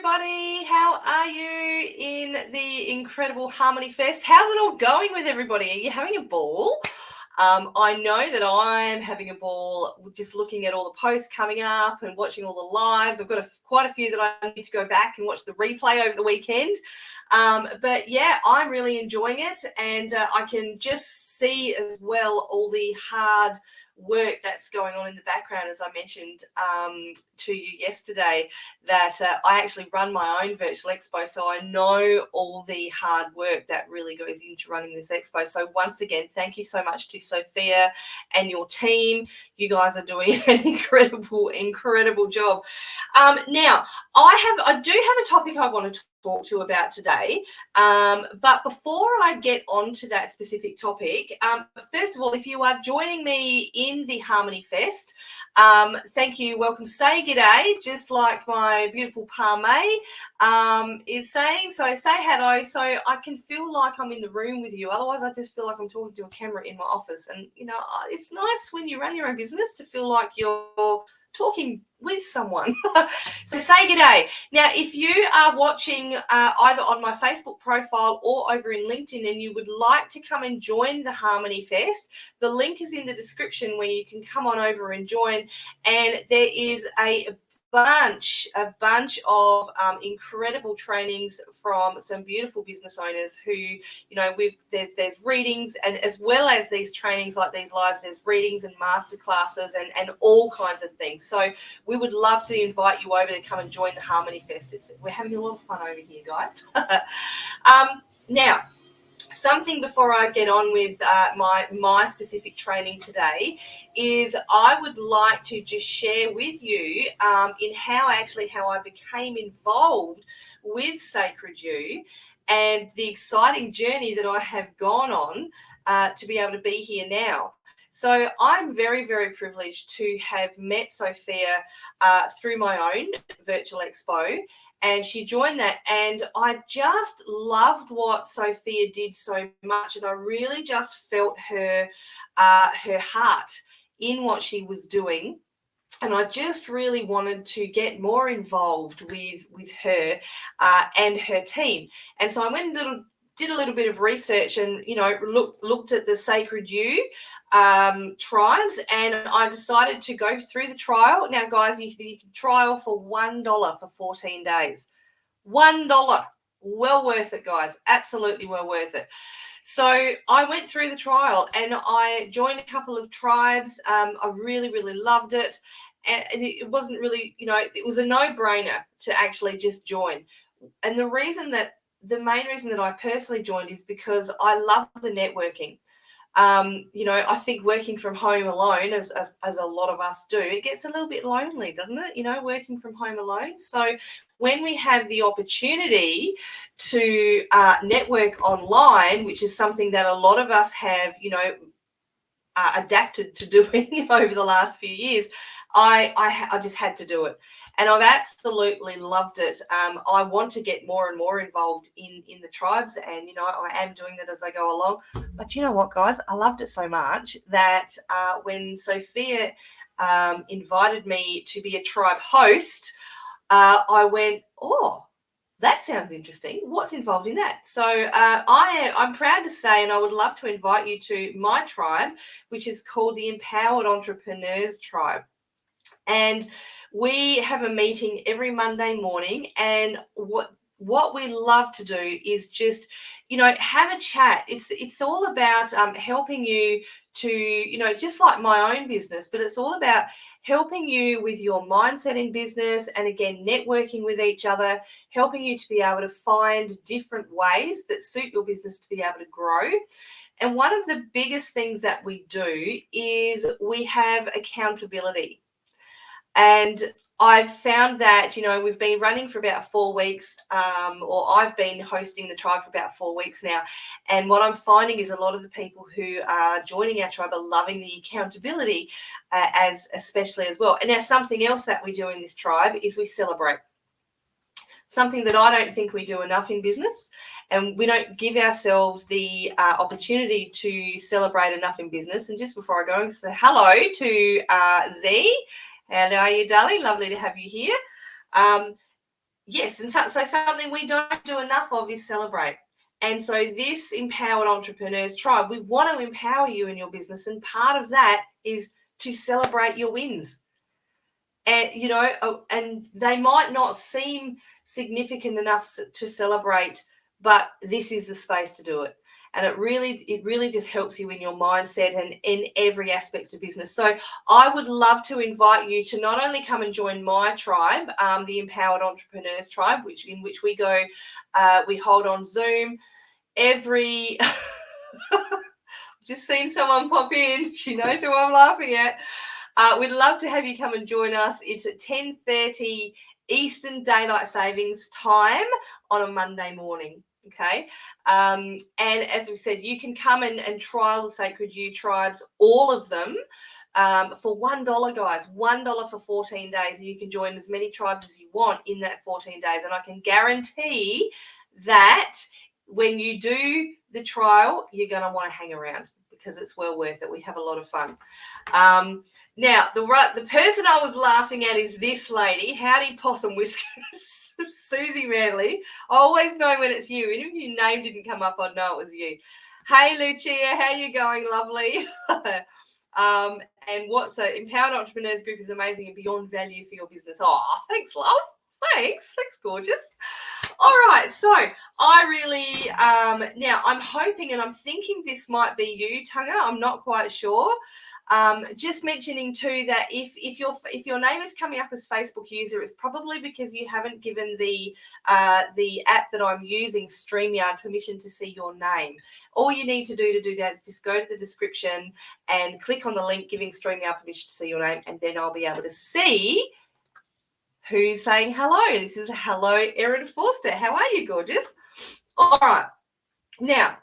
everybody. How are you in the incredible Harmony Fest? How's it all going with everybody? Are you having a ball? I know that I'm having a ball just looking at all the posts coming up and watching all the lives. I've got quite a few that I need to go back and watch the replay over the weekend. But yeah, I'm really enjoying it, and I can just see as well all the hard work that's going on in the background, as I mentioned to you yesterday, that I actually run my own virtual expo, so I know all the hard work that really goes into running this expo. So once again, thank you so much to Sophia and your team. You guys are doing an incredible job. Now, I do have a topic I want to talk to about today, but before I get on to that specific topic, first of all, if you are joining me in the Harmony Fest, thank you, welcome, say g'day, just like my beautiful Parmay is saying. So say hello, so I can feel like I'm in the room with you. Otherwise I just feel like I'm talking to a camera in my office, and you know, it's nice when you run your own business to feel like you're talking with someone. So say g'day. Now, if you are watching either on my Facebook profile or over in LinkedIn and you would like to come and join the Harmony Fest, the link is in the description where you can come on over and join. And there is a bunch of incredible trainings from some beautiful business owners who, you know, there's readings, and as well as these trainings like these lives, there's readings and masterclasses and all kinds of things. So we would love to invite you over to come and join the Harmony Fest. We're having a lot of fun over here, guys. Now, something before I get on with my specific training today is I would like to just share with you in how I became involved with Sacred You and the exciting journey that I have gone on to be able to be here now. So I'm very, very privileged to have met Sophia through my own virtual expo, and she joined that, and I just loved what Sophia did so much, and I really just felt her heart in what she was doing. And I just really wanted to get more involved with her and her team. And so I went and did a little bit of research and, you know, looked at the Sacred You tribes, and I decided to go through the trial. Now, guys, you can trial for $1 for 14 days. $1. Well worth it, guys. Absolutely well worth it. So I went through the trial and I joined a couple of tribes. I really, really loved it. And it wasn't really, you know, it was a no-brainer to actually just join. And the main reason that I personally joined is because I love the networking. You know, I think working from home alone, as a lot of us do, it gets a little bit lonely, doesn't it? You know, working from home alone. So when we have the opportunity to network online, which is something that a lot of us have, you know, adapted to doing over the last few years, I just had to do it, and I've absolutely loved it. I want to get more and more involved in the tribes, and you know, I am doing that as I go along. But you know what, guys, I loved it so much that when Sophia invited me to be a tribe host, I went, oh, that sounds interesting. What's involved in that? So I'm proud to say, and I would love to invite you to my tribe, which is called the Empowered Entrepreneurs Tribe. And we have a meeting every Monday morning, and what we love to do is just, you know, have a chat. It's all about helping you to, you know, just like my own business, but it's all about helping you with your mindset in business, and again, networking with each other, helping you to be able to find different ways that suit your business to be able to grow. And one of the biggest things that we do is we have accountability. And I've found that, you know, we've been running for about 4 weeks, or I've been hosting the tribe for about 4 weeks now. And what I'm finding is a lot of the people who are joining our tribe are loving the accountability especially as well. And now something else that we do in this tribe is we celebrate. Something that I don't think we do enough in business, and we don't give ourselves the opportunity to celebrate enough in business. And just before I go, say hello to Z. How are you, darling? Lovely to have you here. Yes, and so something we don't do enough of is celebrate. And so this Empowered Entrepreneurs Tribe, we want to empower you in your business, and part of that is to celebrate your wins. And and they might not seem significant enough to celebrate, but this is the space to do it. And it really just helps you in your mindset and in every aspect of business. So I would love to invite you to not only come and join my tribe, the Empowered Entrepreneurs Tribe, in which we go, we hold on Zoom every. Just seen someone pop in. She knows who I'm laughing at. We'd love to have you come and join us. It's at 10:30 Eastern Daylight Savings Time on a Monday morning. Okay. And as we said, you can come and trial the Sacred You tribes, all of them, for $1, guys. $1 for 14 days. And you can join as many tribes as you want in that 14 days. And I can guarantee that when you do the trial, you're going to want to hang around because it's well worth it. We have a lot of fun. Now, the person I was laughing at is this lady. Howdy, Possum Whiskers. Susie Manley. I always know when it's you. Even if your name didn't come up, I'd know it was you. Hey, Lucia. How you going, lovely? And so Empowered Entrepreneurs Group is amazing and beyond value for your business. Oh, thanks, love. Thanks, gorgeous. All right, so I really now I'm hoping and I'm thinking this might be you, Tunga. I'm not quite sure. Just mentioning too that if your name is coming up as Facebook user, it's probably because you haven't given the app that I'm using, StreamYard, permission to see your name. All you need to do that is just go to the description and click on the link giving StreamYard permission to see your name, and then I'll be able to see who's saying hello. This is hello, Erin Forster. How are you, gorgeous? All right. Now,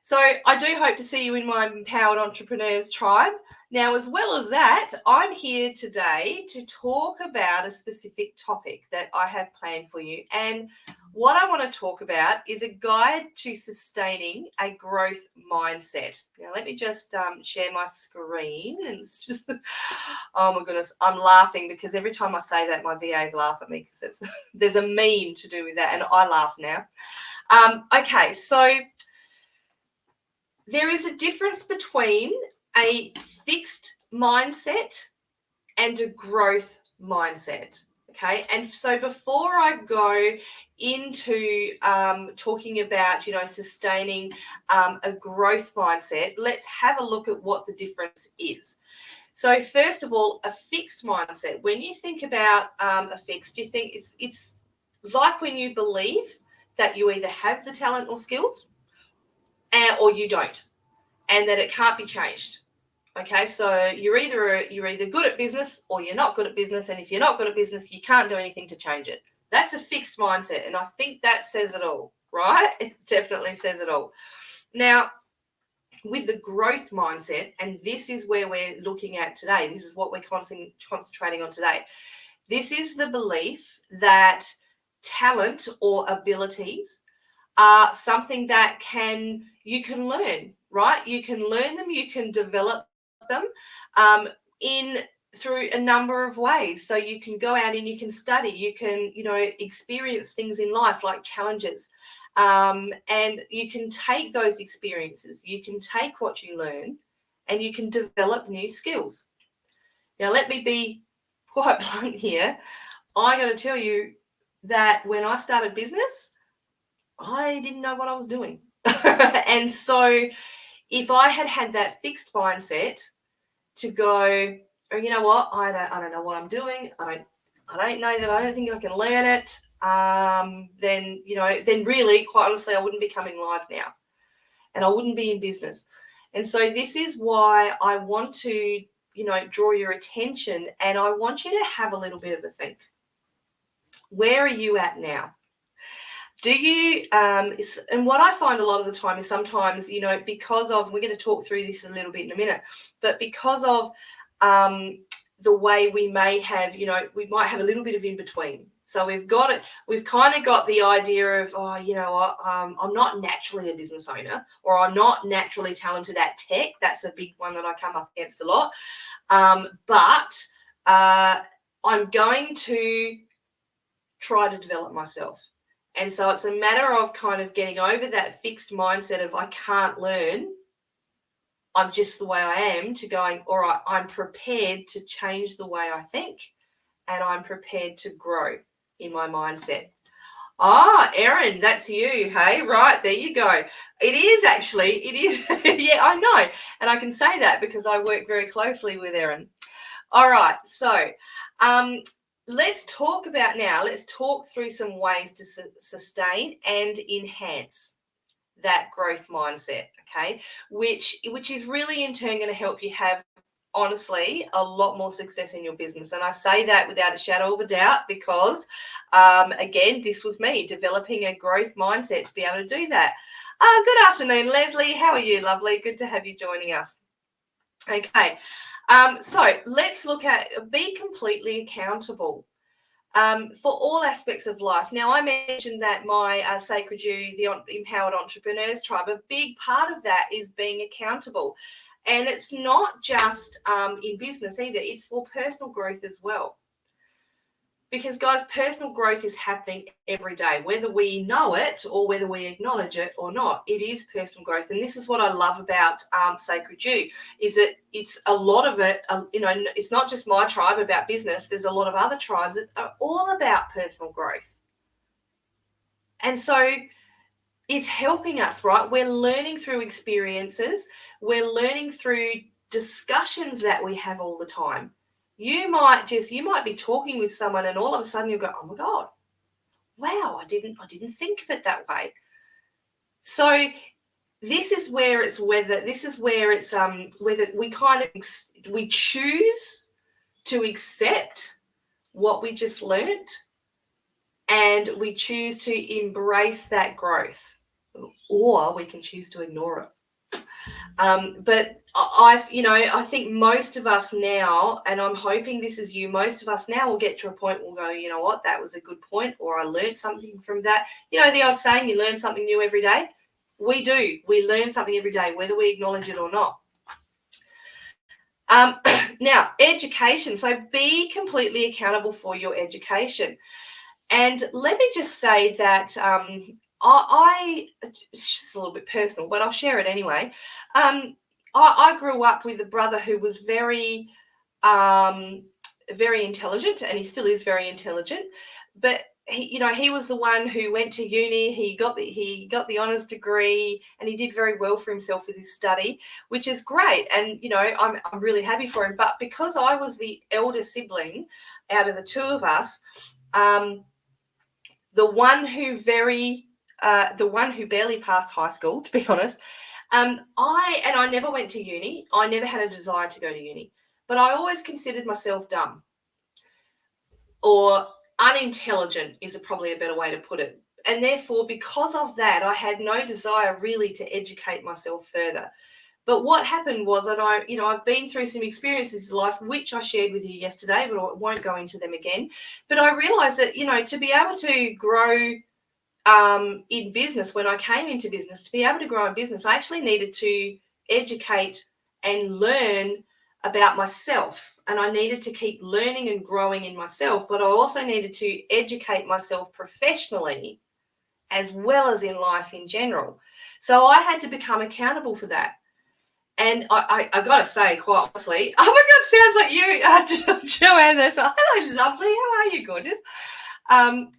so I do hope to see you in my Empowered Entrepreneurs Tribe. Now, as well as that, I'm here today to talk about a specific topic that I have planned for you. And what I want to talk about is a guide to sustaining a growth mindset. Now, let me just share my screen. And it's just, oh my goodness, I'm laughing because every time I say that, my VAs laugh at me because there's a meme to do with that, and I laugh now. Okay, so there is a difference between a fixed mindset and a growth mindset. Okay. And so before I go into talking about, sustaining a growth mindset, let's have a look at what the difference is. So first of all, a fixed mindset. When you think about a fixed, you think it's like when you believe that you either have the talent or skills or you don't, and that it can't be changed. Okay, so you're either good at business or you're not good at business, and if you're not good at business, you can't do anything to change it. That's a fixed mindset, and I think that says it all, right? It definitely says it all. Now, with the growth mindset, and this is where we're looking at today, this is what we're concentrating on today. This is the belief that talent or abilities are something that you can learn, right? You can learn them, you can develop them through a number of ways. So you can go out and you can study, you can, experience things in life like challenges. And you can take those experiences, you can take what you learn, and you can develop new skills. Now, let me be quite blunt here. I got to tell you that when I started business, I didn't know what I was doing. And so if I had that fixed mindset to go, oh, you know what, I don't know what I'm doing, I don't think I can learn it, then really, quite honestly, I wouldn't be coming live now and I wouldn't be in business. And so this is why I want to, draw your attention, and I want you to have a little bit of a think. Where are you at now? Do you, and what I find a lot of the time is sometimes, because of, we're going to talk through this a little bit in a minute, but because of the way we may have, we might have a little bit of in between. So we've kind of got the idea of, oh, you know what, I'm not naturally a business owner, or I'm not naturally talented at tech. That's a big one that I come up against a lot. But I'm going to try to develop myself. And so it's a matter of kind of getting over that fixed mindset of I can't learn, I'm just the way I am, to going, all right, I'm prepared to change the way I think, and I'm prepared to grow in my mindset. Ah, Erin, that's you. Hey, right, there you go. It is actually, it is. Yeah, I know. And I can say that because I work very closely with Erin. All right, so let's talk through some ways to sustain and enhance that growth mindset, okay, which is really in turn going to help you have, honestly, a lot more success in your business. And I say that without a shadow of a doubt because, again, this was me developing a growth mindset to be able to do that. Good afternoon, Leslie. How are you, lovely? Good to have you joining us. Okay, so let's look at be completely accountable. For all aspects of life. Now, I mentioned that my Sacred You, the Empowered Entrepreneurs Tribe, a big part of that is being accountable. And it's not just in business either, it's for personal growth as well. Because, guys, personal growth is happening every day, whether we know it or whether we acknowledge it or not. It is personal growth. And this is what I love about Sacred You, is that it's a lot of it, it's not just my tribe about business. There's a lot of other tribes that are all about personal growth. And so it's helping us, right? We're learning through experiences. We're learning through discussions that we have all the time. You might be talking with someone and all of a sudden you go, oh my God, wow, I didn't think of it that way. So this is where it's whether we choose to accept what we just learned and we choose to embrace that growth, or we can choose to ignore it. But I think most of us now, and I'm hoping this is you, most of us now will get to a point we'll go, you know what, that was a good point, or I learned something from that. You know, the old saying, you learn something new every day. We do. We learn something every day, whether we acknowledge it or not. Now, education. So be completely accountable for your education. And let me just say that it's just a little bit personal, but I'll share it anyway. I grew up with a brother who was very, very intelligent, and he still is very intelligent. But he was the one who went to uni. He got the honours degree, and he did very well for himself with his study, which is great. And I'm really happy for him. But because I was the elder sibling out of the two of us, the one who barely passed high school, to be honest. I never went to uni. I never had a desire to go to uni, but I always considered myself dumb, or unintelligent is probably a better way to put it. And therefore, because of that, I had no desire really to educate myself further. But what happened was that I've been through some experiences in life, which I shared with you yesterday, but I won't go into them again. But I realized that, to be able to grow in business, when I came into business, to be able to grow in business, I actually needed to educate and learn about myself. And I needed to keep learning and growing in myself, but I also needed to educate myself professionally as well as in life in general. So I had to become accountable for that. And I got to say, quite honestly, oh my God, sounds like you, Joanne. Hello, lovely. How are you, gorgeous? And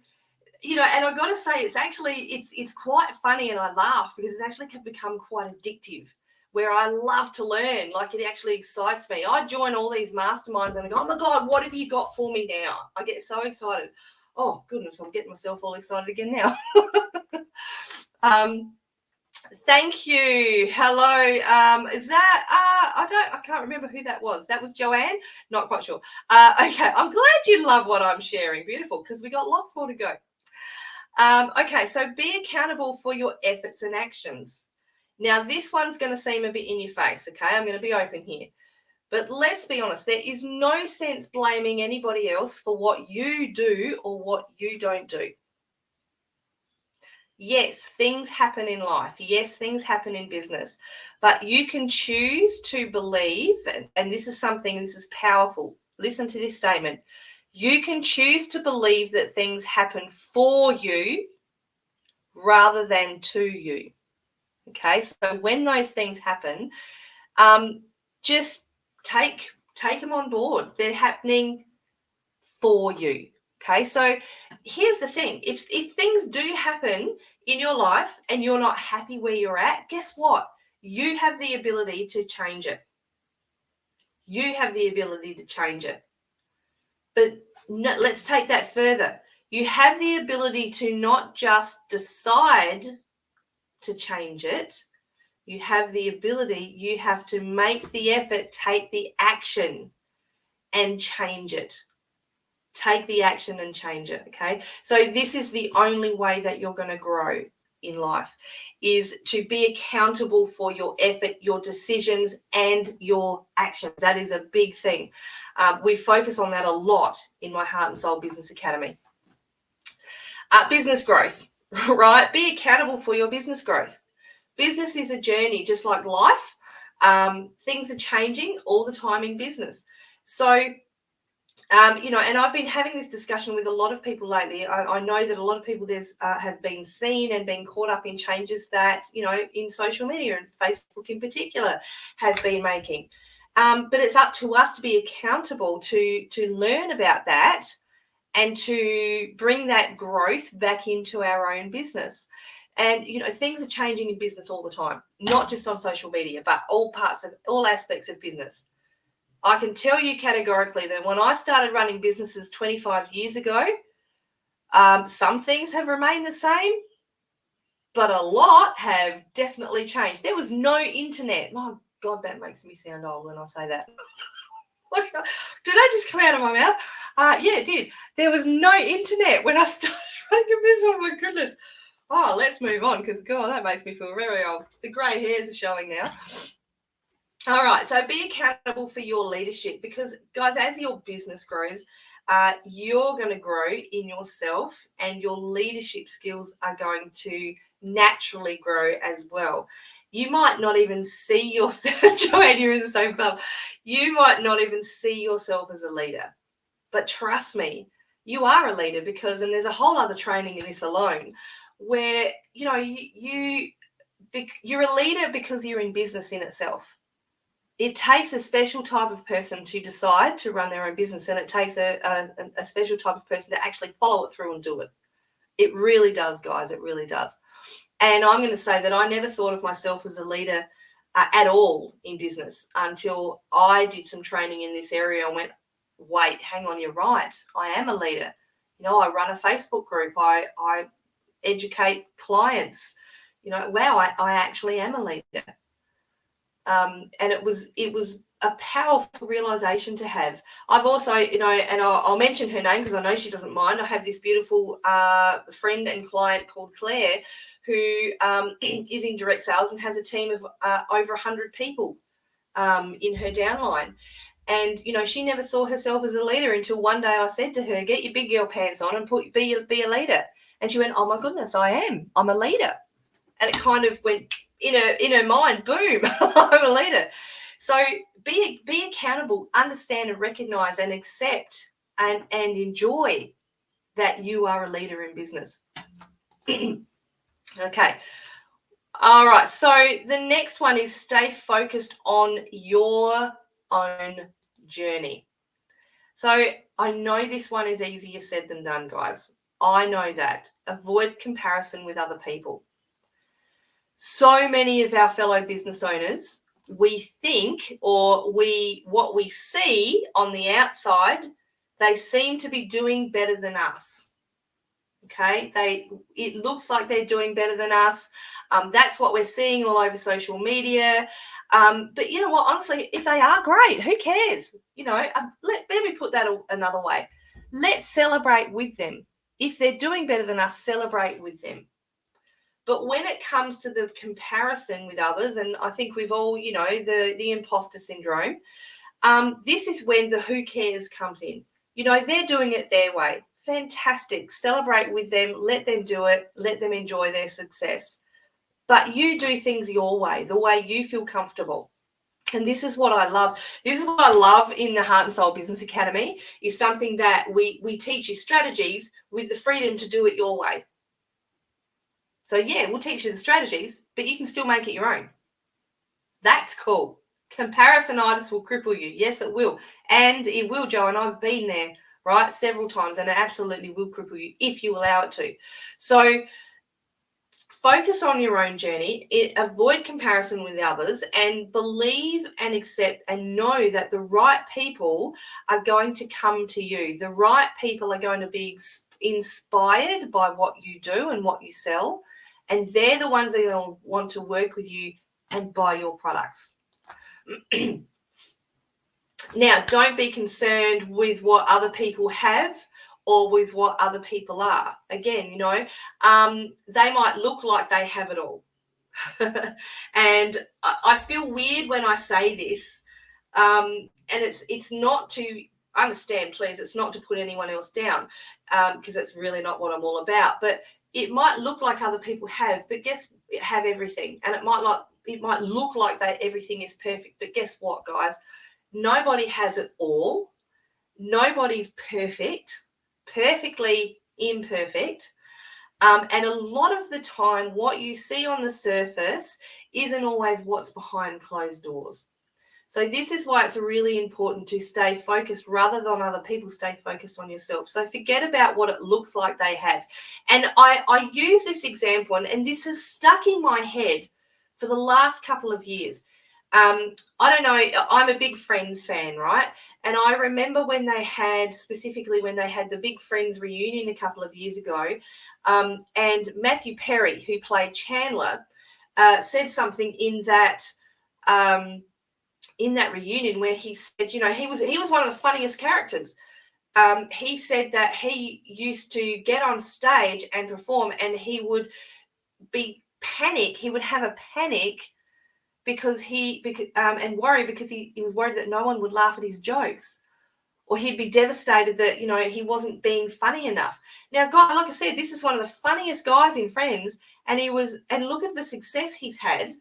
I got to say, it's quite funny, and I laugh because it's actually become quite addictive, where I love to learn. Like, it actually excites me. I join all these masterminds and I go, oh my God, what have you got for me now? I get so excited. Oh goodness, I'm getting myself all excited again now. Thank you. Hello. Is that I can't remember who that was. That was Joanne? Not quite sure. Okay. I'm glad you love what I'm sharing. Beautiful, because we got lots more to go. Okay, so be accountable for your efforts and actions. Now, this one's going to seem a bit in your face, okay? I'm going to be open here. But let's be honest, there is no sense blaming anybody else for what you do or what you don't do. Yes, things happen in life. Yes, things happen in business. But you can choose to believe, and this is powerful. Listen to this statement. You can choose to believe that things happen for you rather than to you. Okay, so when those things happen, just take them on board. They're happening for you. Okay, so here's the thing. If things do happen in your life and you're not happy where you're at, guess what? You have the ability to change it. You have the ability to change it. But no, let's take that further. You have the ability to not just decide to change it. You have the ability, you have to make the effort, take the action and change it. Take the action and change it, okay? So this is the only way that you're going to grow in life, is to be accountable for your effort, your decisions, and your actions. That is a big thing. We focus on that a lot in my Heart and Soul Business Academy. Business growth, right? Be accountable for your business growth. Business is a journey, just like life. Things are changing all the time in business. So, and I've been having this discussion with a lot of people lately. I know that a lot of people have been seen and been caught up in changes that, in social media and Facebook in particular have been making. But it's up to us to be accountable to learn about that and to bring that growth back into our own business. And, things are changing in business all the time, not just on social media, but all aspects of business. I can tell you categorically that when I started running businesses 25 years ago, some things have remained the same, but a lot have definitely changed. There was no internet. My God, that makes me sound old when I say that. Did I just come out of my mouth? Yeah, it did. There was no internet when I started running a business. Oh, my goodness. Oh, let's move on because, God, that makes me feel very old. The grey hairs are showing now. All right, so be accountable for your leadership because, guys, as your business grows, you're going to grow in yourself and your leadership skills are going to naturally grow as well. You might not even see yourself, Joanne, you're in the same club. You might not even see yourself as a leader. But trust me, you are a leader because, and there's a whole other training in this alone, where, you're a leader because you're in business in itself. It takes a special type of person to decide to run their own business, and it takes a special type of person to actually follow it through and do it. It really does, guys. It really does. And I'm going to say that I never thought of myself as a leader at all in business until I did some training in this area and went, wait, hang on, you're right. I am a leader. I run a Facebook group. I educate clients. Wow, I actually am a leader. And it was a powerful realization to have. I've also, and I'll mention her name because I know she doesn't mind. I have this beautiful friend and client called Claire who is in direct sales and has a team of over 100 people in her downline. And, she never saw herself as a leader until one day I said to her, get your big girl pants on and be a leader. And she went, oh, my goodness, I am. I'm a leader. And it kind of went in her mind, boom, I'm a leader. So be accountable, understand and recognize and accept and enjoy that you are a leader in business. Okay. All right. So the next one is stay focused on your own journey. So I know this one is easier said than done, guys. I know that. Avoid comparison with other people. So many of our fellow business owners, we think what we see on the outside, they seem to be doing better than us. Okay, it looks like they're doing better than us. That's what we're seeing all over social media. But you know what? Honestly, if they are great, who cares? Let me put that another way. Let's celebrate with them. If they're doing better than us, celebrate with them. But when it comes to the comparison with others, and I think we've all, the imposter syndrome, this is when the who cares comes in. They're doing it their way. Fantastic. Celebrate with them. Let them do it. Let them enjoy their success. But you do things your way, the way you feel comfortable. And this is what I love. This is what I love in the Heart and Soul Business Academy, is something that we teach you strategies with the freedom to do it your way. So yeah, we'll teach you the strategies, but you can still make it your own. That's cool. Comparisonitis will cripple you. Yes, it will. And it will, Joe, and I've been there, right, several times, and it absolutely will cripple you if you allow it to. So focus on your own journey, avoid comparison with others, and believe and accept and know that the right people are going to come to you. The right people are going to be inspired by what you do and what you sell, and they're the ones that are going to want to work with you and buy your products. Now, don't be concerned with what other people have or with what other people are. Again, they might look like they have it all. And I feel weird when I say this. And it's not to understand, please, it's not to put anyone else down, because that's really not what I'm all about. But it might look like other people have, but have everything. And it might look like that everything is perfect. But guess what, guys? Nobody has it all. Nobody's perfect, perfectly imperfect. And a lot of the time, what you see on the surface isn't always what's behind closed doors. So this is why it's really important to stay focused rather than other people. Stay focused on yourself. So forget about what it looks like they have. And I use this example, and this is stuck in my head for the last couple of years. I don't know, I'm a big Friends fan, right? And I remember when they had the big Friends reunion a couple of years ago, and Matthew Perry, who played Chandler, said something in that reunion where he said, he was one of the funniest characters. He said that he used to get on stage and perform, and he would he would have a panic and worry because he was worried that no one would laugh at his jokes, or he'd be devastated that he wasn't being funny enough. Now, God, like I said, this is one of the funniest guys in Friends, and look at the success he's had.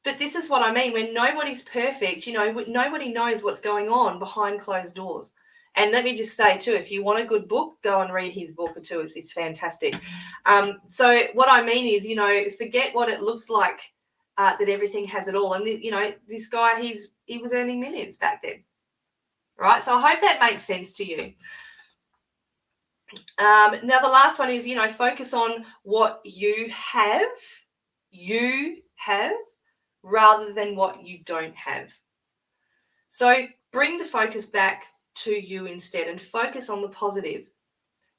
But this is what I mean, when nobody's perfect, nobody knows what's going on behind closed doors. And let me just say too, if you want a good book, go and read his book too. It's fantastic. So what I mean is, forget what it looks like, that everything has it all. And this guy, he was earning millions back then, right? So I hope that makes sense to you. Now the last one is, focus on what you have, rather than what you don't have. So bring the focus back to you instead, and focus on the positive.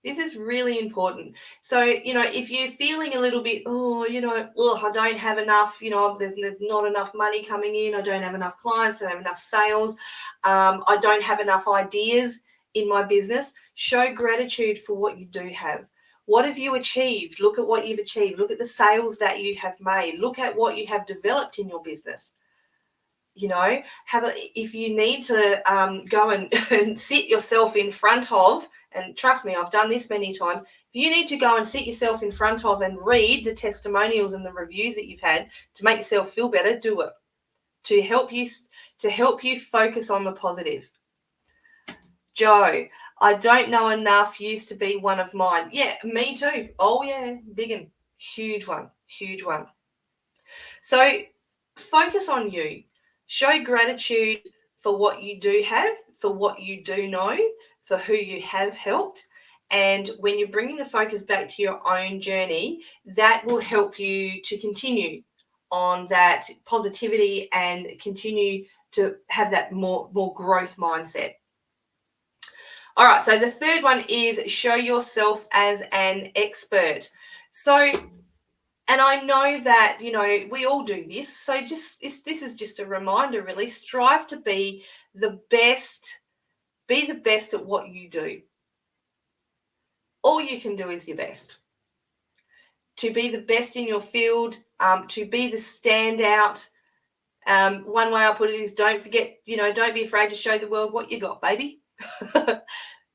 This is really important. So, if you're feeling a little bit, I don't have enough, there's not enough money coming in, I don't have enough clients, don't have enough sales, I don't have enough ideas in my business, show gratitude for what you do have. What have you achieved? Look at what you've achieved. Look at the sales that you have made. Look at what you have developed in your business. If you need to go and sit yourself in front of, and trust me, I've done this many times. If you need to go and sit yourself in front of and read the testimonials and the reviews that you've had to make yourself feel better, do it. To help you focus on the positive. Joe, I don't know enough used to be one of mine. Yeah, me too. Oh yeah, big one. Huge one. So focus on you. Show gratitude for what you do have, for what you do know, for who you have helped. And when you're bringing the focus back to your own journey, that will help you to continue on that positivity and continue to have that more growth mindset. All right, so the third one is show yourself as an expert. So, and I know that, we all do this. So this is just a reminder, really. Strive to be the best at what you do. All you can do is your best. To be the best in your field, to be the standout. One way I put it is don't be afraid to show the world what you got, baby.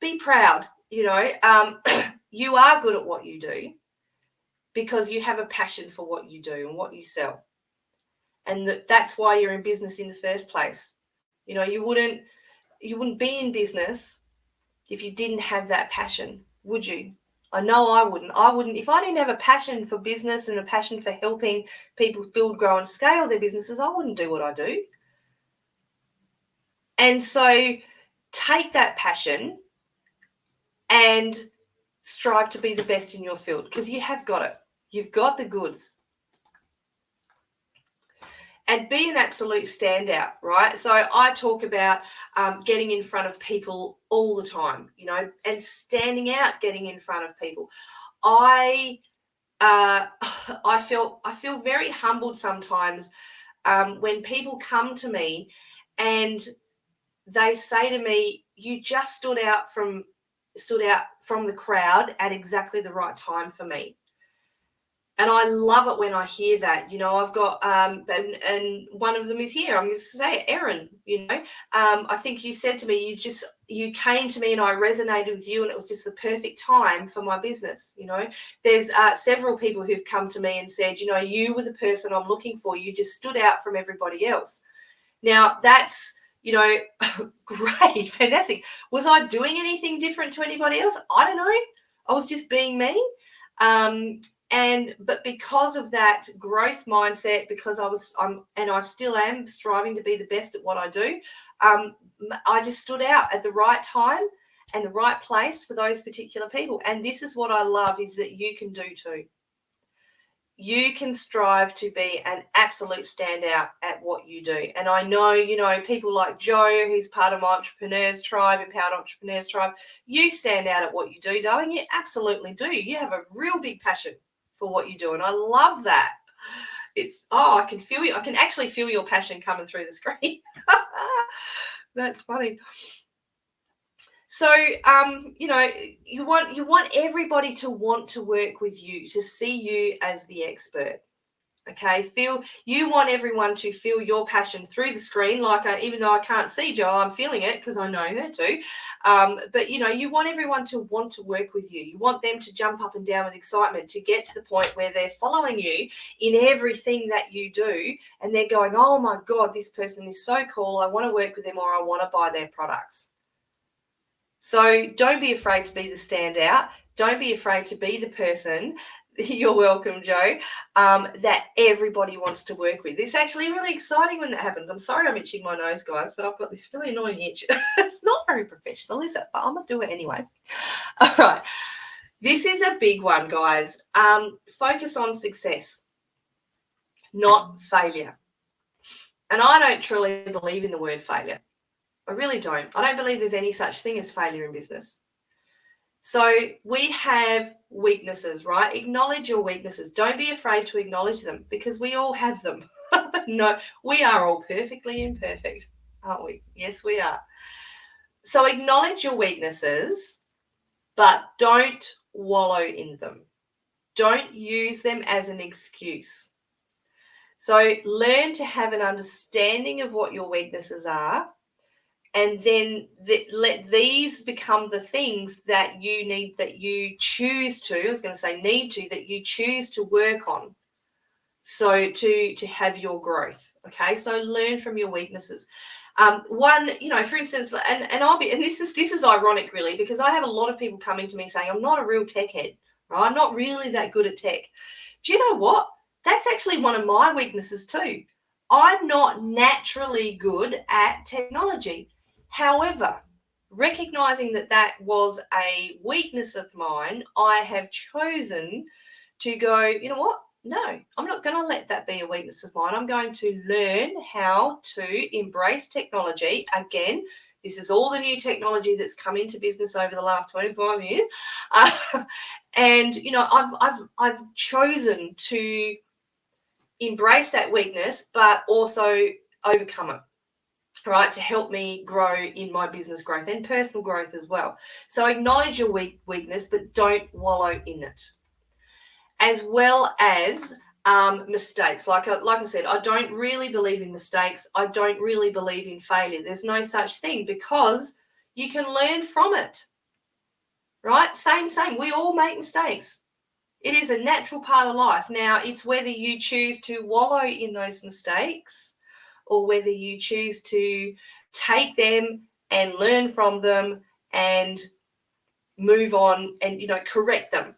Be proud, you are good at what you do, because you have a passion for what you do and what you sell. And that's why you're in business in the first place. You know, you wouldn't be in business if you didn't have that passion, would you? I know I wouldn't. If I didn't have a passion for business and a passion for helping people build, grow, and scale their businesses, I wouldn't do what I do. And so take that passion and strive to be the best in your field, because you have got it. You've got the goods. And be an absolute standout, right? So I talk about getting in front of people all the time, you know, and standing out, getting in front of people. I feel very humbled sometimes when people come to me and they say to me, "You just stood out from the crowd at exactly the right time for me." And I love it when I hear that. You know, I've got and one of them is here. I'm going to say Erin. You know, I think you said to me, you came to me and I resonated with you, and it was just the perfect time for my business. You know, there's several people who've come to me and said, you know, you were the person I'm looking for. You just stood out from everybody else. Now that's, you know, great, fantastic. Was I doing anything different to anybody else? I don't know. I was just being me. But because of that growth mindset, because I still am striving to be the best at what I do, I just stood out at the right time and the right place for those particular people. And this is what I love, is that you can do too. You can strive to be an absolute standout at what you do. And I know, you know, people like Joe, who's part of my Entrepreneurs Tribe, Empowered Entrepreneurs Tribe, you stand out at what you do, darling. You absolutely do. You have a real big passion for what you do. And I love that. I can feel you. I can actually feel your passion coming through the screen. That's funny. So, you know, you want everybody to want to work with you, to see you as the expert. Okay, you want everyone to feel your passion through the screen. Like, even though I can't see Jo, I'm feeling it because I know her too. But you know, you want everyone to want to work with you. You want them to jump up and down with excitement, to get to the point where they're following you in everything that you do, and they're going, "Oh my God, this person is so cool. I want to work with them, or I want to buy their products." So don't be afraid to be the standout. Don't be afraid to be the person. You're welcome, Jo. That everybody wants to work with. It's actually really exciting when that happens. I'm sorry I'm itching my nose, guys, but I've got this really annoying itch. It's not very professional, is it? But I'm going to do it anyway. All right. This is a big one, guys. Focus on success, not failure. And I don't truly believe in the word failure. I really don't. I don't believe there's any such thing as failure in business. So we have weaknesses, right? Acknowledge your weaknesses. Don't be afraid to acknowledge them, because we all have them. No, we are all perfectly imperfect, aren't we? Yes, we are. So acknowledge your weaknesses, but don't wallow in them. Don't use them as an excuse. So learn to have an understanding of what your weaknesses are, and then let these become the things that you choose to, I was going to say need to, that you choose to work on. So to have your growth. Okay. So learn from your weaknesses. One, you know, for instance, and this is ironic really, because I have a lot of people coming to me saying, I'm not a real tech head, right? I'm not really that good at tech. Do you know what? That's actually one of my weaknesses too. I'm not naturally good at technology. However, recognizing that was a weakness of mine, I have chosen to go, you know what? No, I'm not going to let that be a weakness of mine. I'm going to learn how to embrace technology. Again, this is all the new technology that's come into business over the last 25 years. And, you know, I've chosen to embrace that weakness, but also overcome it. Right, to help me grow in my business growth and personal growth as well. So acknowledge your weakness, but don't wallow in it. As well as mistakes. Like I said, I don't really believe in mistakes. I don't really believe in failure. There's no such thing, because you can learn from it. Right? Same. We all make mistakes. It is a natural part of life. Now, it's whether you choose to wallow in those mistakes or whether you choose to take them and learn from them and move on and, correct them.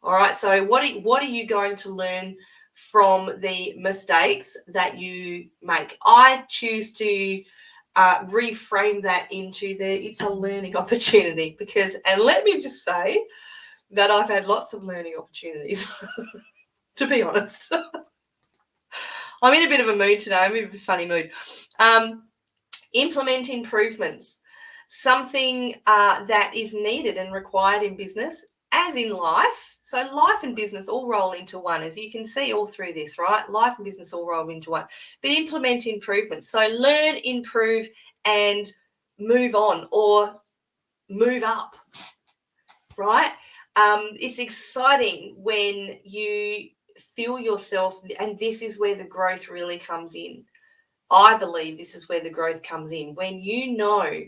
All right. So what are you going to learn from the mistakes that you make? I choose to reframe that into it's a learning opportunity and let me just say that I've had lots of learning opportunities, to be honest. I'm in a bit of a mood today. I'm in a funny mood. Implement improvements, something that is needed and required in business as in life. So life and business all roll into one, as you can see all through this, right? Life and business all roll into one. But implement improvements. So learn, improve, and move on or move up, right? It's exciting when you feel yourself, and this is where the growth really comes in. I believe this is where the growth comes in. When you know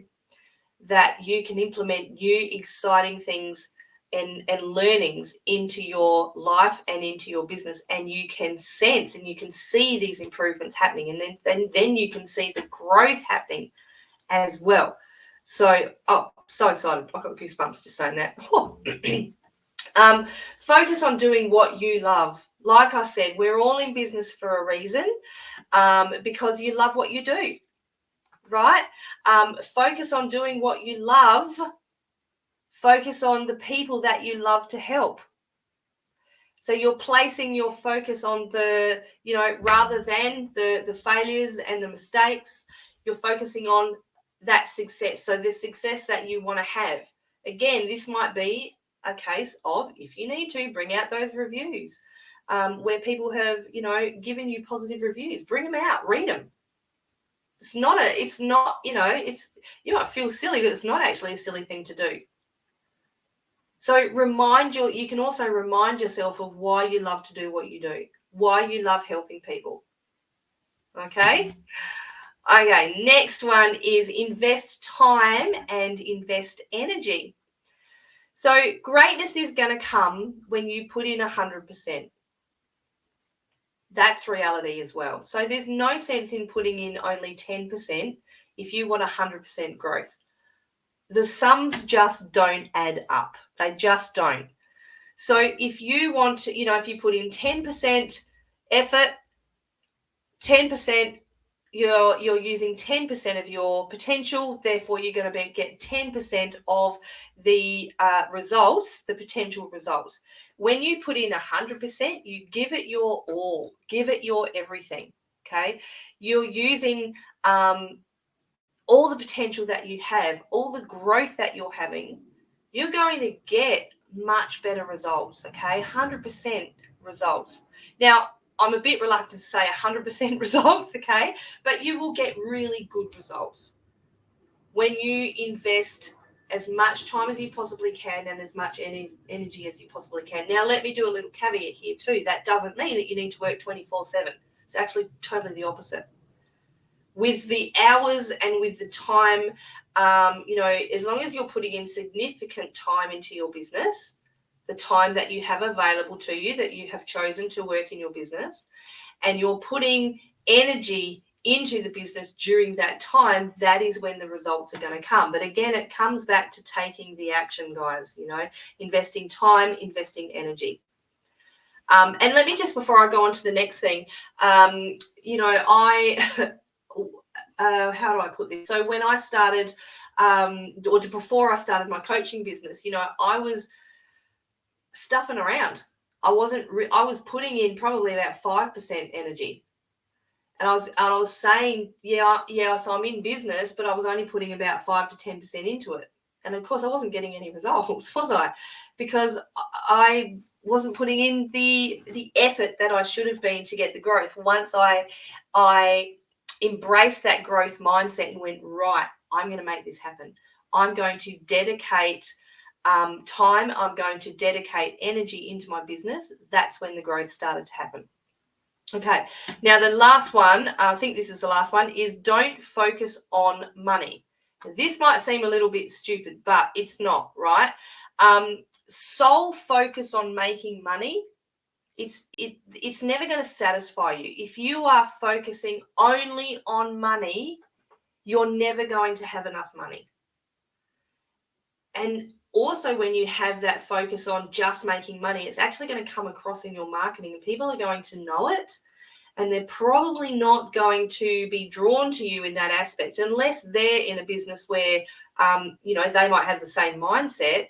that you can implement new exciting things and learnings into your life and into your business, and you can sense and you can see these improvements happening, and then you can see the growth happening as well. So, so excited. I've got goosebumps just saying that. Focus on doing what you love. Like I said, we're all in business for a reason, because you love what you do, right? Focus on doing what you love. Focus on the people that you love to help. So you're placing your focus on rather than the failures and the mistakes, you're focusing on that success. So the success that you want to have. Again, this might be a case of, if you need to, bring out those reviews where people have, given you positive reviews. Bring them out, read them. You might feel silly, but it's not actually a silly thing to do. So you can also remind yourself of why you love to do what you do, why you love helping people. Okay, next one is invest time and invest energy. So greatness is going to come when you put in 100%. That's reality as well. So there's no sense in putting in only 10% if you want 100% growth. The sums just don't add up. They just don't. So if you want to, if you put in 10% effort, 10%, you're using 10% of your potential. Therefore, you're going to get 10% of the results, the potential results. When you put in 100%, you give it your all, give it your everything. Okay, you're using all the potential that you have, all the growth that you're having. You're going to get much better results. Okay, 100% results. Now, I'm a bit reluctant to say 100% results, okay? But you will get really good results when you invest as much time as you possibly can and as much energy as you possibly can. Now, let me do a little caveat here too. That doesn't mean that you need to work 24/7. It's actually totally the opposite. With the hours and with the time, as long as you're putting in significant time into your business, the time that you have available to you, that you have chosen to work in your business, and you're putting energy into the business during that time, that is when the results are going to come. But again, it comes back to taking the action, guys, investing time, investing energy. And let me just, before I go on to the next thing, how do I put this? So when I started, before I started my coaching business, I was stuffing around. I was putting in probably about 5% energy. And I was saying, so I'm in business, but I was only putting about 5 to 10% into it. And of course I wasn't getting any results, was I? Because I wasn't putting in the effort that I should have been to get the growth. Once I embraced that growth mindset and went, right, I'm going to make this happen. I'm going to dedicate time. I'm going to dedicate energy into my business. That's when the growth started to happen. Okay. Now, the last one, I think this is the last one, is don't focus on money. This might seem a little bit stupid, but it's not, right? sole focus on making money, it's never going to satisfy you. If you are focusing only on money, you're never going to have enough money. And also, when you have that focus on just making money, it's actually going to come across in your marketing, and people are going to know it, and they're probably not going to be drawn to you in that aspect unless they're in a business where they might have the same mindset.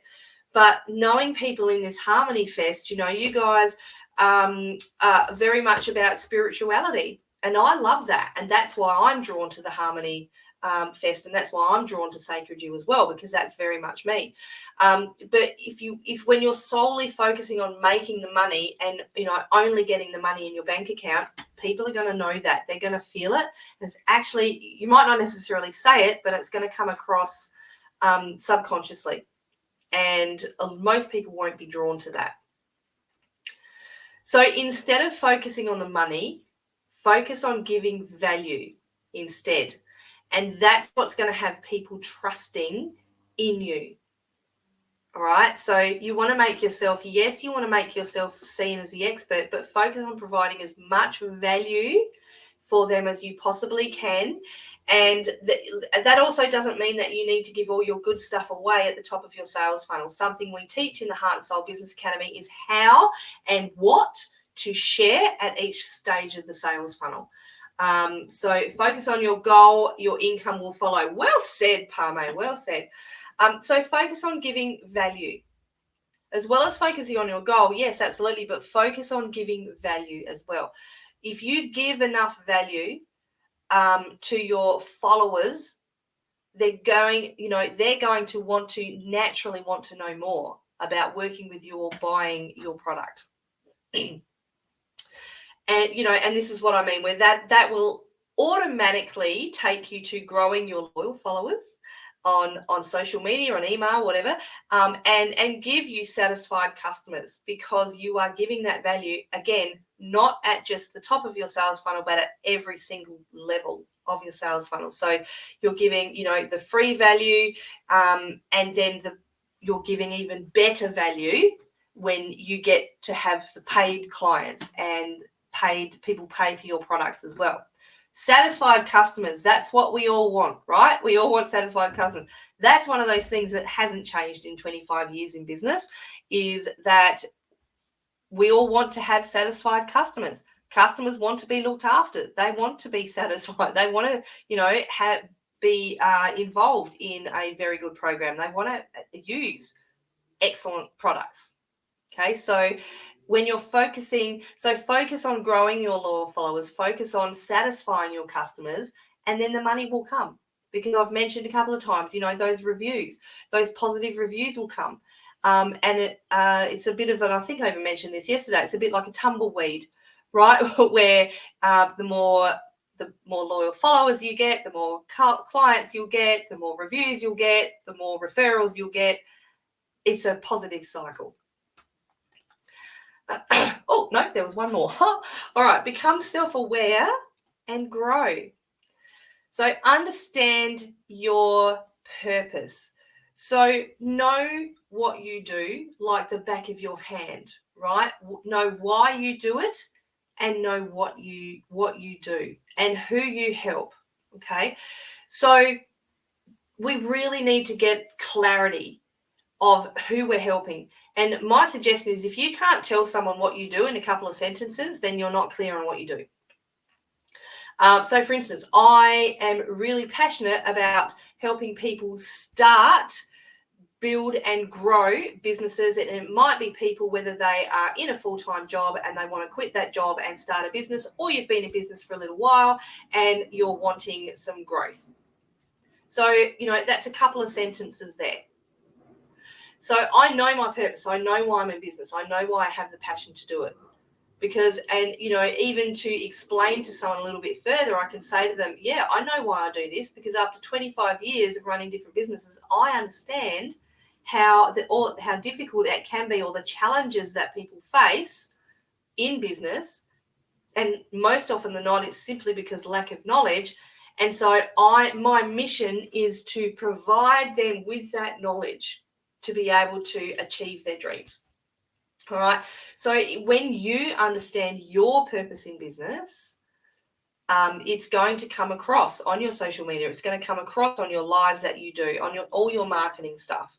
But knowing people in this Harmony Fest, you guys are very much about spirituality, and I love that, and that's why I'm drawn to the Harmony Fest, and that's why I'm drawn to Sacred You as well, because that's very much me. But if when you're solely focusing on making the money and only getting the money in your bank account, people are going to know that. They're going to feel it. It's actually, you might not necessarily say it, but it's going to come across subconsciously, and most people won't be drawn to that. So instead of focusing on the money, focus on giving value instead. And that's what's going to have people trusting in you. All right. So you want to make yourself, yes, you want to make yourself seen as the expert, but focus on providing as much value for them as you possibly can. And that also doesn't mean that you need to give all your good stuff away at the top of your sales funnel. Something we teach in the Heart and Soul Business Academy is how and what to share at each stage of the sales funnel. So focus on your goal, your income will follow. Well said, Parme, well said. So focus on giving value as well as focusing on your goal. Yes, absolutely. But focus on giving value as well. If you give enough value to your followers, they're going to naturally want to know more about working with you or buying your product. And this is what I mean, where that will automatically take you to growing your loyal followers on social media, on email, whatever, and give you satisfied customers, because you are giving that value, again, not at just the top of your sales funnel, but at every single level of your sales funnel. So you're giving, the free value, and then you're giving even better value when you get to have the paid clients and people pay for your products as well. Satisfied customers, that's what we all want, right? We all want satisfied customers. That's one of those things that hasn't changed in 25 years in business, is that we all want to have satisfied customers. Customers want to be looked after. They want to be satisfied. They want to, be involved in a very good program. They want to use excellent products. Okay, so when you're focus on growing your loyal followers, focus on satisfying your customers, and then the money will come. Because I've mentioned a couple of times, those reviews, those positive reviews will come. And it's a bit of I think I even mentioned this yesterday, it's a bit like a tumbleweed, right? Where the more loyal followers you get, the more clients you'll get, the more reviews you'll get, the more referrals you'll get. It's a positive cycle. Oh, no, there was one more. All right, become self-aware and grow. So understand your purpose. So know what you do like the back of your hand, right? Know why you do it, and know what you do and who you help, okay? So we really need to get clarity of who we're helping. And my suggestion is, if you can't tell someone what you do in a couple of sentences, then you're not clear on what you do. So, for instance, I am really passionate about helping people start, build and grow businesses. And it might be people, whether they are in a full-time job and they want to quit that job and start a business, or you've been in business for a little while and you're wanting some growth. So, that's a couple of sentences there. So I know my purpose. I know why I'm in business. I know why I have the passion to do it. Because, even to explain to someone a little bit further, I can say to them, yeah, I know why I do this, because after 25 years of running different businesses, I understand how difficult it can be, or the challenges that people face in business. And most often than not, it's simply because lack of knowledge. And so my mission is to provide them with that knowledge. to be able to achieve their dreams. All right. So when you understand your purpose in business, it's going to come across on your social media. It's going to come across on your lives that you do, on all your marketing stuff.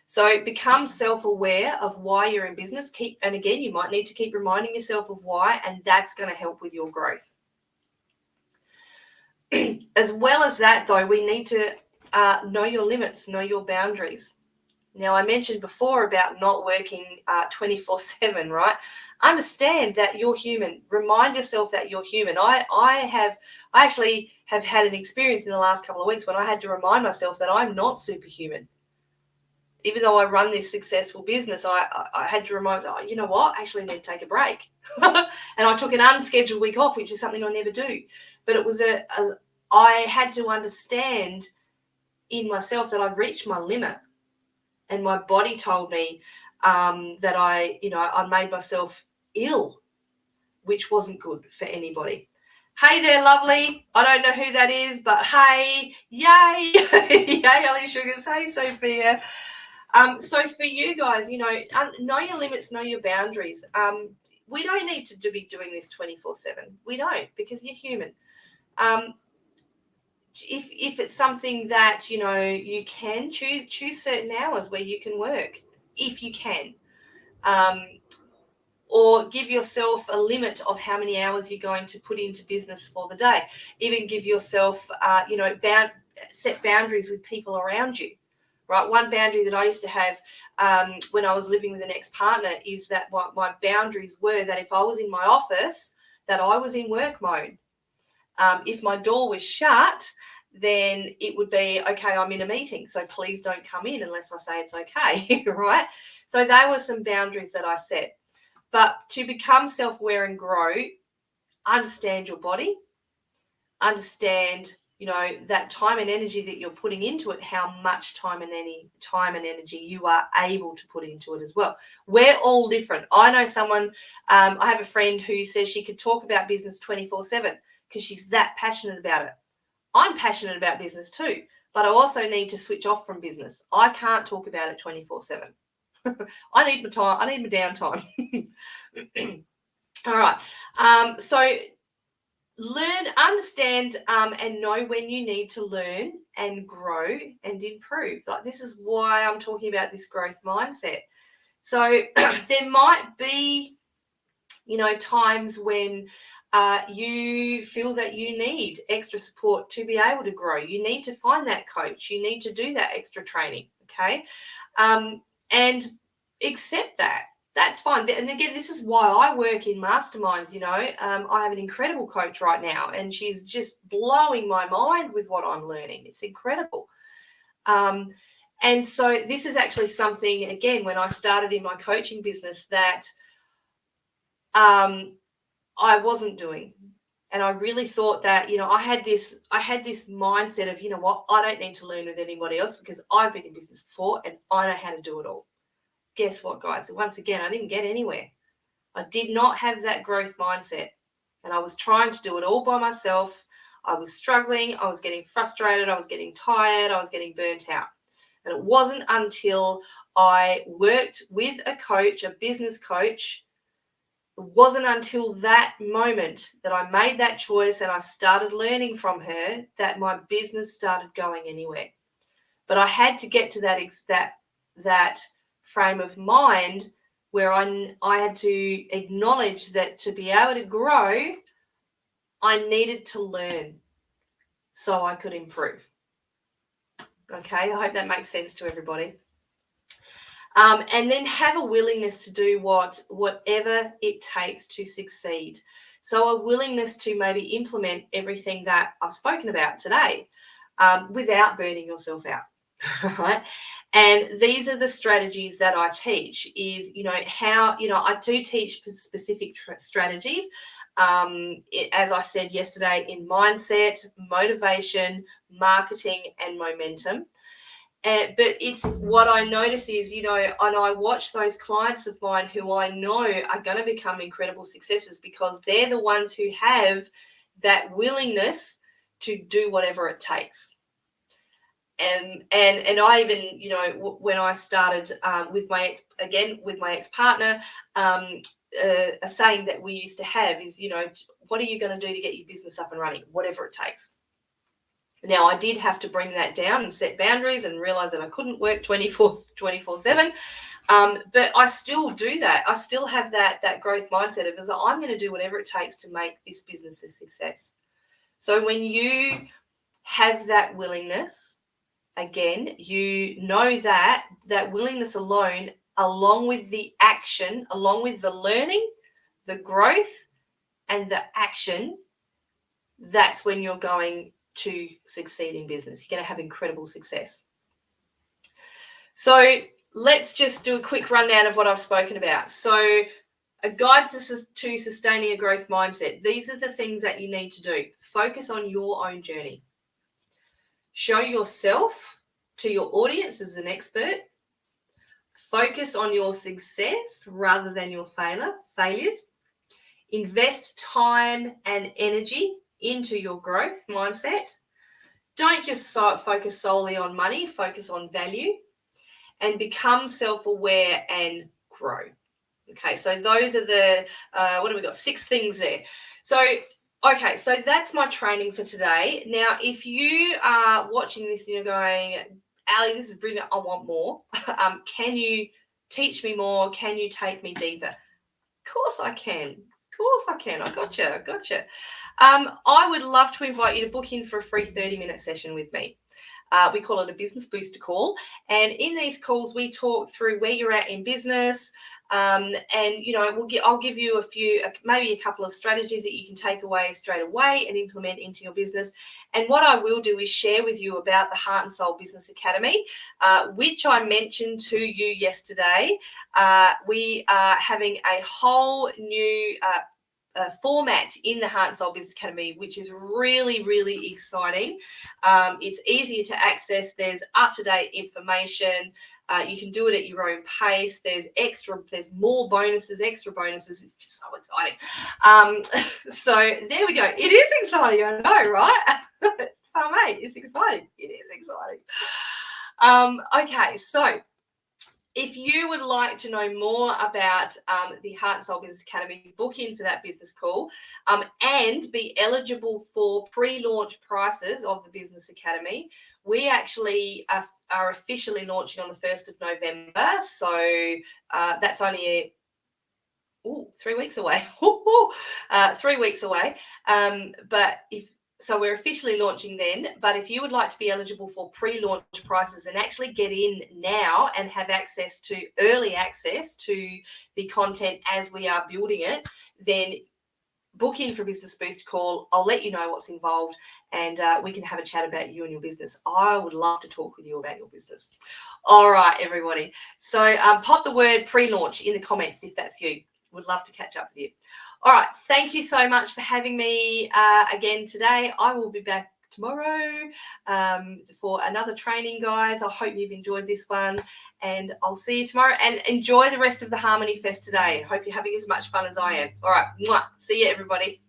So become self-aware of why you're in business. And again, you might need to keep reminding yourself of why, and that's going to help with your growth. As well as that, though, we need to know your limits, know your boundaries. Now, I mentioned before about not working 24/7, right? Understand that you're human. Remind yourself that you're human. I actually have had an experience in the last couple of weeks when I had to remind myself that I'm not superhuman. Even though I run this successful business, I had to remind myself, you know what? I actually need to take a break. And I took an unscheduled week off, which is something I never do. But it was I had to understand in myself that I'd reached my limit. And my body told me that I made myself ill, which wasn't good for anybody. Hey there, lovely. I don't know who that is, but hey, yay. Yay, Ellie Sugars. Hey, Sophia. So for you guys, know your limits, know your boundaries. We don't need to be doing this 24/7. We don't, because you're human. If it's something that you can choose certain hours where you can work, if you can, or give yourself a limit of how many hours you're going to put into business for the day. Even give yourself set boundaries with people around you, right? One boundary that I used to have when I was living with an ex-partner is that my boundaries were that if I was in my office, that I was in work mode. If my door was shut, then it would be, okay, I'm in a meeting, so please don't come in unless I say it's okay, right? So there were some boundaries that I set. But to become self-aware and grow, understand your body, understand, that time and energy that you're putting into it, how much time and energy you are able to put into it as well. We're all different. I know someone, I have a friend who says she could talk about business 24/7 because she's that passionate about it. I'm passionate about business too, but I also need to switch off from business. I can't talk about it 24/7. I need my time. I need my downtime. All right. So learn, understand, and know when you need to learn and grow and improve. Like, this is why I'm talking about this growth mindset. So there might be, times when you feel that you need extra support to be able to grow. You need to find that coach. You need to do that extra training, okay? And accept that. That's fine. And again, this is why I work in masterminds, I have an incredible coach right now, and she's just blowing my mind with what I'm learning. It's incredible. And so this is actually something, again, when I started in my coaching business, that I wasn't doing. And I really thought that, I had this mindset of, what, I don't need to learn with anybody else because I've been in business before and I know how to do it all. Guess what, guys? Once again, I didn't get anywhere. I did not have that growth mindset, and I was trying to do it all by myself. I was struggling. I was getting frustrated. I was getting tired. I was getting burnt out. And it wasn't until I worked with a coach, a business coach, it wasn't until that moment that I made that choice and I started learning from her that my business started going anywhere. But I had to get to that frame of mind where I had to acknowledge that to be able to grow, I needed to learn so I could improve. Okay, I hope that makes sense to everybody. And then have a willingness to do whatever it takes to succeed. So a willingness to maybe implement everything that I've spoken about today without burning yourself out. Right. And these are the strategies that I teach is, how, I do teach specific strategies. As I said yesterday, in mindset, motivation, marketing, and momentum. But it's what I notice is, and I watch those clients of mine who I know are going to become incredible successes because they're the ones who have that willingness to do whatever it takes. And I even, you know, when I started with my ex-partner, a saying that we used to have is, you know, what are you going to do to get your business up and running, whatever it takes. Now, I did have to bring that down and set boundaries and realize that I couldn't work 24/7. But I still do that. I still have that growth mindset of, I'm going to do whatever it takes to make this business a success. So when you have that willingness, again, you know that willingness alone, along with the action, along with the learning, the growth, and the action, that's when you're going to succeed in business. You're going to have incredible success. So let's just do a quick rundown of what I've spoken about. So a guide to sustaining a growth mindset. These are the things that you need to do. Focus on your own journey. Show yourself to your audience as an expert. Focus on your success rather than your failures. Invest time and energy into your growth mindset. Don't just focus solely on money, focus on value, and become self-aware and grow. Okay, so those are the, what have we got? 6 things there. So, okay, so that's my training for today. Now, if you are watching this and you're going, Ali, this is brilliant, I want more. Can you teach me more? Can you take me deeper? Of course I can. Of course I can. I gotcha. I would love to invite you to book in for a free 30-minute session with me. We call it a business booster call. And in these calls, we talk through where you're at in business. And, you know, I'll give you maybe a couple of strategies that you can take away straight away and implement into your business. And what I will do is share with you about the Heart and Soul Business Academy, which I mentioned to you yesterday. We are having a whole new format in the Heart and Soul Business Academy, which is really, really exciting. It's easier to access. There's up-to-date information. You can do it at your own pace. There's more bonuses, extra bonuses. It's just so exciting. So there we go. It is exciting, I know, right? It's fun, mate. It's exciting. It is exciting. Okay, so if you would like to know more about the Heart and Soul Business Academy, book in for that business call and be eligible for pre-launch prices of the Business Academy. We actually are officially launching on the 1st of November. So that's only 3 weeks away. 3 weeks away. So we're officially launching then, but if you would like to be eligible for pre-launch prices and actually get in now and have early access to the content as we are building it, then book in for a Business Booster call. I'll let you know what's involved and we can have a chat about you and your business. I would love to talk with you about your business. All right, everybody. So pop the word pre-launch in the comments if that's you. Would love to catch up with you. All right. Thank you so much for having me again today. I will be back tomorrow for another training, guys. I hope you've enjoyed this one and I'll see you tomorrow and enjoy the rest of the Harmony Fest today. Hope you're having as much fun as I am. All right. Mwah. See you, everybody.